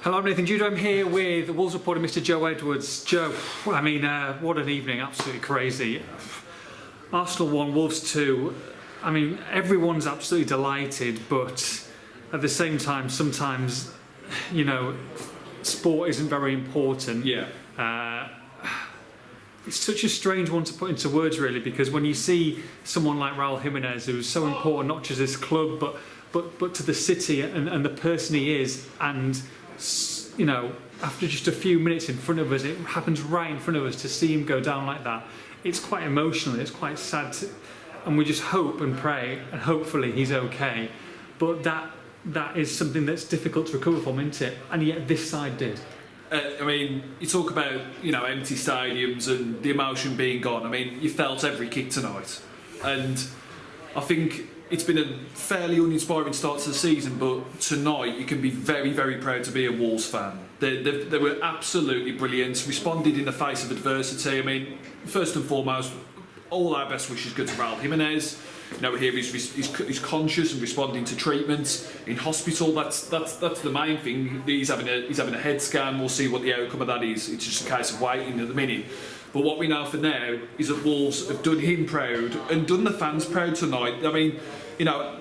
Hello, Nathan Judo. I'm here with Wolves reporter Mr. Joe Edwards. Joe, I mean, what an evening, absolutely crazy. Arsenal 1, Wolves 2. I mean, everyone's absolutely delighted, but at the same time, sometimes, you know, sport isn't very important. Yeah. It's such a strange one to put into words, really, because when you see someone like Raul Jimenez, who's so important, not just this club, but to the city and the person he is, and you know, after just a few minutes in front of us, it happens right in front of us, to see him go down like that. It's quite emotional. It's quite sad, and we just hope and pray, and hopefully he's okay. But that is something that's difficult to recover from, isn't it? And yet this side did. I mean, you talk about, you know, empty stadiums and the emotion being gone. I mean, you felt every kick tonight, and I think it's been a fairly uninspiring start to the season, but tonight you can be very, very proud to be a Wolves fan. They were absolutely brilliant, responded in the face of adversity. I mean, first and foremost, all our best wishes go to Raul Jimenez. You know, here he's conscious and responding to treatment in hospital. That's the main thing. He's having a head scan. We'll see what the outcome of that is. It's just a case of waiting at the minute. But what we know for now is that Wolves have done him proud and done the fans proud tonight. I mean, you know,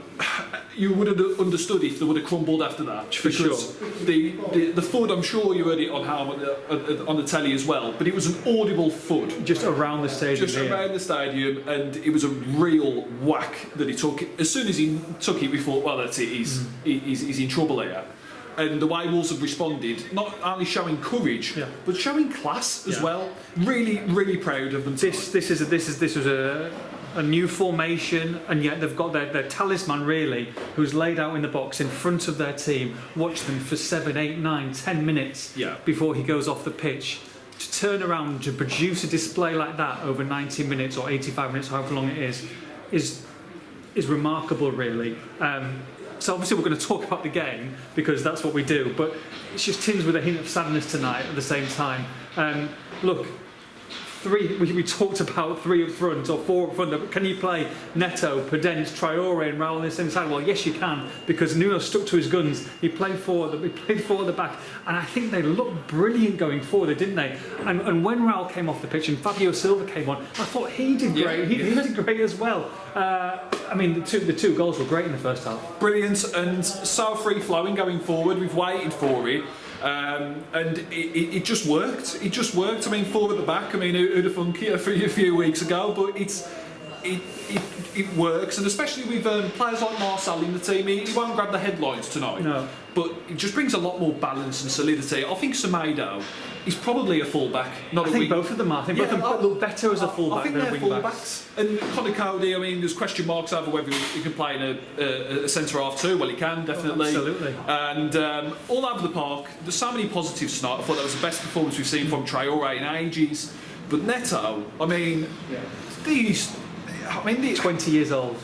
you would have understood if they would have crumbled after that. For sure. The thud, I'm sure you heard it on the telly as well, but it was an audible thud. Just around the stadium. Just around the stadium, and it was a real whack that he took. As soon as he took it, we thought, well, that's it, he's in trouble here. And the way Wolves have responded, not only showing courage, but showing class as well. Really, really proud of them. This was a new formation, and yet they've got their talisman, really, who's laid out in the box in front of their team. Watch them for 7, 8, 9, 10 minutes before he goes off the pitch. To turn around to produce a display like that over 90 minutes or 85 minutes, however long it is remarkable, really. So obviously we're going to talk about the game because that's what we do, but it's just tinged with a hint of sadness tonight at the same time. Look, we talked about 3 up front or 4 up front, but can you play Neto, Podence, Traore and Raul on the same side? Well, yes you can, because Nuno stuck to his guns. He played 4 at the back, and I think they looked brilliant going forward, didn't they? And when Raul came off the pitch and Fabio Silva came on, I thought he did great. He did great as well. I mean, the two goals were great in the first half. Brilliant, and so free-flowing going forward. We've waited for it. And it just worked. It just worked. I mean, 4 at the back. I mean, who'd have thunk it a few weeks ago? But it works, and especially with players like Marcel in the team, he won't grab the headlines tonight. No. But it just brings a lot more balance and solidity. I think Semedo is probably a fullback, not a wing. I think both of them are. I think both of them look better as a fullback than a wing-back. I think they're fullbacks. And Conor Cody, I mean, there's question marks over whether he can play in a centre-half too. Well, he can, definitely. Absolutely. And all over the park, there's so many positives tonight. I thought that was the best performance we've seen from Traore in ages. But Neto, I mean, these 20 years old.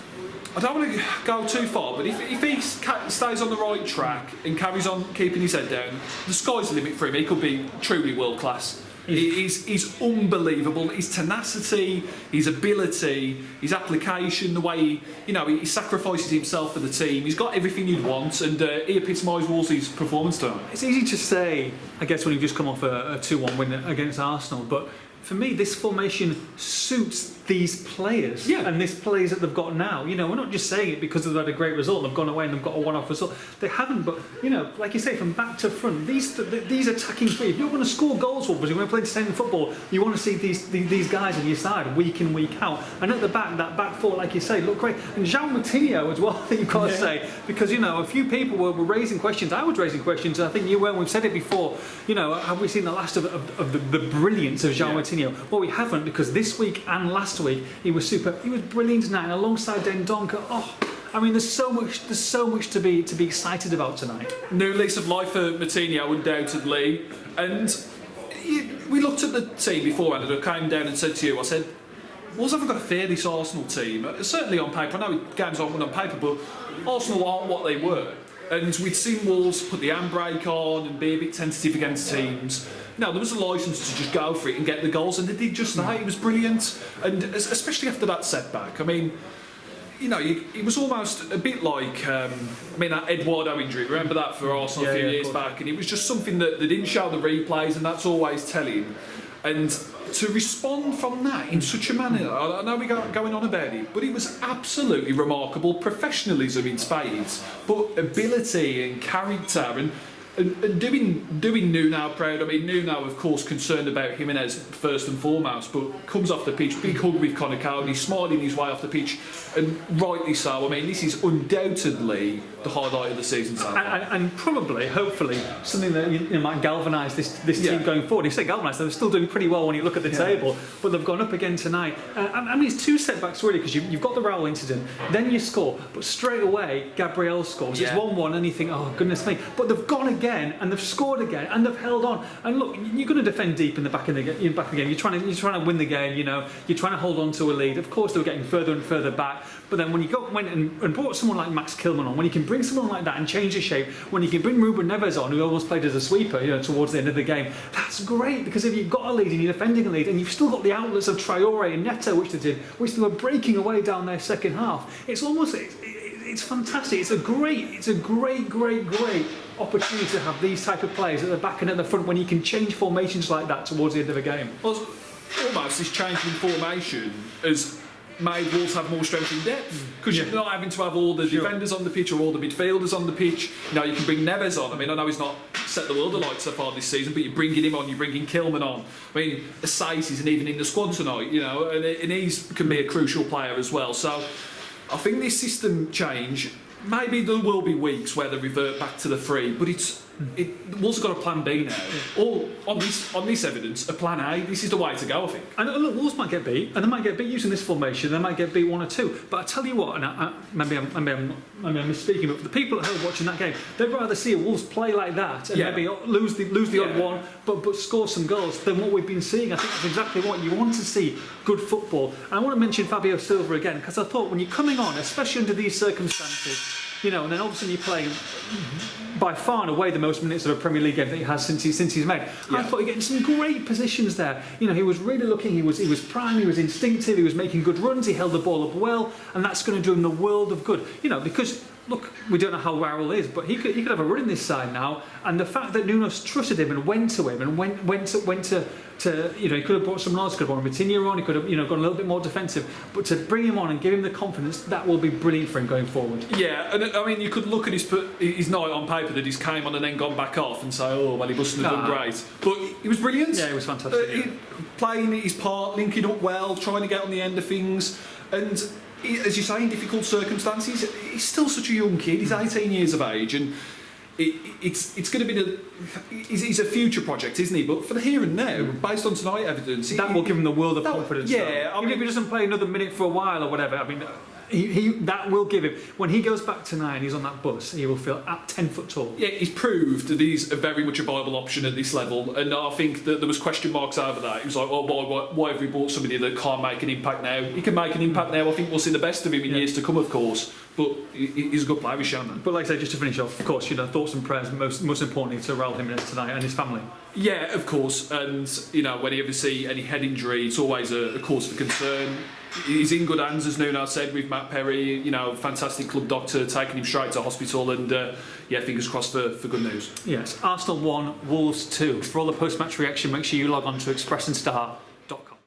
I don't want to go too far, but if he stays on the right track and carries on keeping his head down, the sky's the limit for him. He could be truly world class. He's unbelievable. His tenacity, his ability, his application, the way he sacrifices himself for the team. He's got everything you'd want, and he epitomised Wolves' performance tonight. It's easy to say, I guess, when you've just come off a 2-1 win against Arsenal, but for me, this formation suits these players and these players that they've got now. You know, we're not just saying it because they've had a great result. They've gone away and they've got a one-off result. They haven't, but you know, like you say, from back to front, these attacking three. If you're going to score goals for us, you're going to play entertaining football. You want to see these guys on your side week in, week out. And at the back, that back four, like you say, look great. And João Moutinho as well, I think you've got to say, because you know, a few people were raising questions. I was raising questions. I think you were. We've said it before. You know, have we seen the last of the brilliance of João Moutinho? Well, we haven't, because this week and last week he was super. He was brilliant tonight, and alongside Dendoncker. Oh, I mean, there's so much to be excited about tonight. New lease of life for Moutinho, undoubtedly. And we looked at the team beforehand, and I came down and said to you, I said, Wolves haven't got to fear this Arsenal team. Certainly on paper. I know games aren't won on paper, but Arsenal aren't what they were. And we'd seen Wolves put the handbrake on and be a bit tentative against teams. No, there was a licence to just go for it and get the goals, and they did just that. It was brilliant, and especially after that setback. I mean, you know, it was almost a bit like, that Eduardo injury. Remember that for Arsenal a few years back? And it was just something that they didn't show the replays, and that's always telling. And to respond from that in such a manner, I know we're going on about it, but it was absolutely remarkable. Professionalism in spades, but ability and character and doing Nuno proud. I mean, Nuno, of course, concerned about Jimenez first and foremost, but comes off the pitch, big hug with Conor Cowley, smiling his way off the pitch, and rightly so. I mean, this is undoubtedly the highlight of the season so far. And probably, hopefully, something that might galvanise this team going forward. You say galvanise, they're still doing pretty well when you look at the table, but they've gone up again tonight. I mean, it's two setbacks really, because you've got the Raul incident, then you score, but straight away Gabriel scores. It's 1-1, and you think, oh goodness me, but they've gone again, and they've scored again, and they've held on. And look, you're going to defend deep in the back of the game. You're trying to win the game. You're trying to hold on to a lead. Of course, they were getting further and further back. But then when you went and brought someone like Max Kilman on, when you can bring someone like that and change the shape, when you can bring Ruben Neves on, who almost played as a sweeper, towards the end of the game, that's great, because if you've got a lead and you're defending a lead, and you've still got the outlets of Traore and Neto, which they were breaking away down their second half, it's fantastic. It's a great opportunity to have these type of players at the back and at the front when you can change formations like that towards the end of a game. Well, almost this change in formation has made Wolves have more strength in depth, because you're not having to have all the defenders on the pitch or all the midfielders on the pitch. You can bring Neves on. I mean, I know he's not set the world alight so far this season, but you're bringing him on, you're bringing Kilman on. I mean, Asais isn't even in the squad tonight, and he can be a crucial player as well. So I think this system change, maybe there will be weeks where they revert back to the three, but Wolves have got a plan B now. Or on this evidence, a plan A. This is the way to go, I think. And look, Wolves might get beat, and they might get beat using this formation. They might get beat 1 or 2. But I tell you what, and maybe I'm misspeaking, but for the people at home watching that game, they'd rather see a Wolves play like that and maybe lose the odd one, but score some goals than what we've been seeing. I think that's exactly what you want to see. Good football. And I want to mention Fabio Silva again, because I thought when you're coming on, especially under these circumstances, and then all of a sudden you're playing by far and away the most minutes of a Premier League game that he has since he's made. I thought you're getting some great positions there. He was really looking. He was prime. He was instinctive. He was making good runs. He held the ball up well, and that's going to do him the world of good. Because look, we don't know how Raul is, but he could have a run in this side now. And the fact that Nuno trusted him and went to him and went to he could have brought someone else, could have brought Vitinha on, he could have gone a little bit more defensive, but to bring him on and give him the confidence, that will be brilliant for him going forward. Yeah, and I mean, you could look at his night on paper that he's came on and then gone back off and say, oh well, he mustn't have done great, but he was brilliant. Yeah, he was fantastic. Playing his part, linking up well, trying to get on the end of things, and as you say, in difficult circumstances, he's still such a young kid. He's 18 years of age, and it's going to be he's a future project, isn't he? But for the here and now, based on tonight evidence, that will give him the world of confidence. Yeah, even if he doesn't play another minute for a while or whatever, I mean, that will give him, when he goes back tonight and he's on that bus, he will feel at 10 foot tall. Yeah, he's proved that he's very much a viable option at this level, and I think that there was question marks over that. He was like, oh, why have we bought somebody that can't make an impact now? He can make an impact now. I think we'll see the best of him in years to come, of course. But he's a good player, he's shown that. But like I say, just to finish off, of course, thoughts and prayers most importantly to Raul Jimenez tonight and his family. Yeah, of course. And when you ever see any head injury, it's always a cause for concern. He's in good hands, as Nuno said, with Matt Perry, fantastic club doctor, taking him straight to hospital, and fingers crossed for good news. Yes, Arsenal 1, Wolves 2. For all the post-match reaction, make sure you log on to Express and Star.